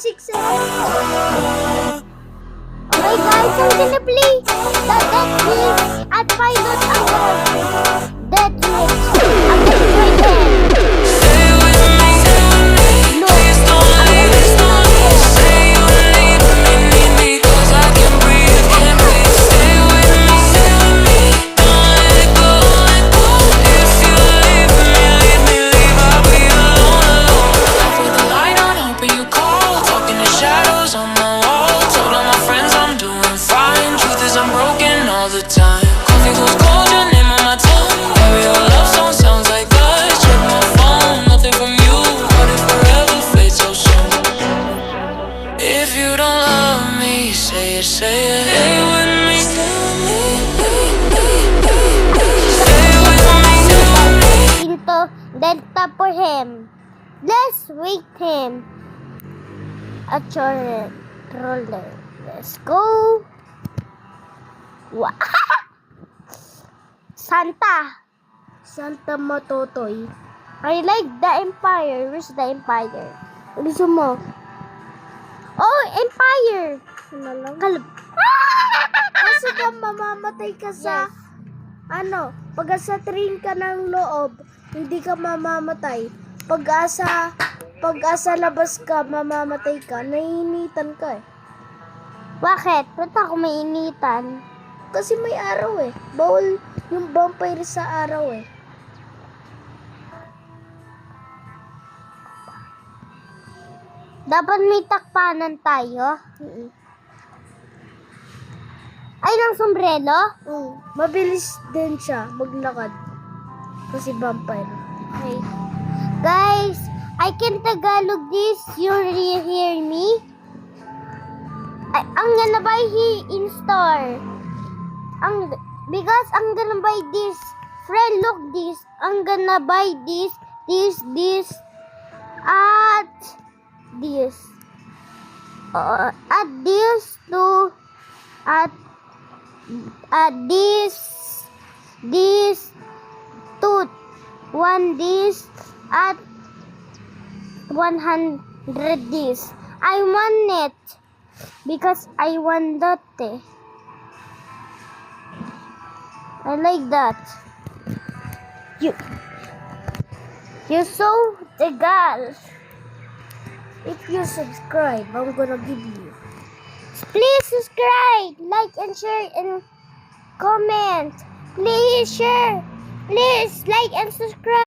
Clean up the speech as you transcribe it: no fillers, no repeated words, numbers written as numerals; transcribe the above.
6 Okay guys, I'm gonna play the Death Wish at Pilot Uncle. Death Wish. I'm gonna play them. No, I'm broken all the time. Coffee goes cold, your name on my tongue. Every old love song sounds like us. Check my phone, nothing from you. But it forever fades so soon. If you don't love me, say it, say it. Stay with me, stay with me. Stay with me, stay with me. into Delta for him. Let's wait him. A roller. Let's go. Wow. Santa Matotoy. I like the Empire. Where's the Empire? Gusto mo? Oh, Empire! Ano lang? Kasi ka mamamatay ka sa pag sa train ka ng loob, hindi ka mamamatay. Pag asa labas ka, mamamatay ka, naiinitan ka eh. Bakit? Ba't ako mainitan? Kasi may araw eh. Bawal yung vampire sa araw eh. Dapat may takpanan tayo. Ay, ng sombrero? Mabilis din siya maglakad. Kasi vampire. Okay. Guys, I can Tagalog this. You hear me? I'm gonna buy here in store. Because I'm gonna buy this. Friend, look this. I'm gonna buy this, at this. At this to this to one this at 100 this. I want it because I want that. I like that. You saw the girl. If you subscribe, I'm gonna give you. Please subscribe, like and share and comment. Please share. Please like and subscribe.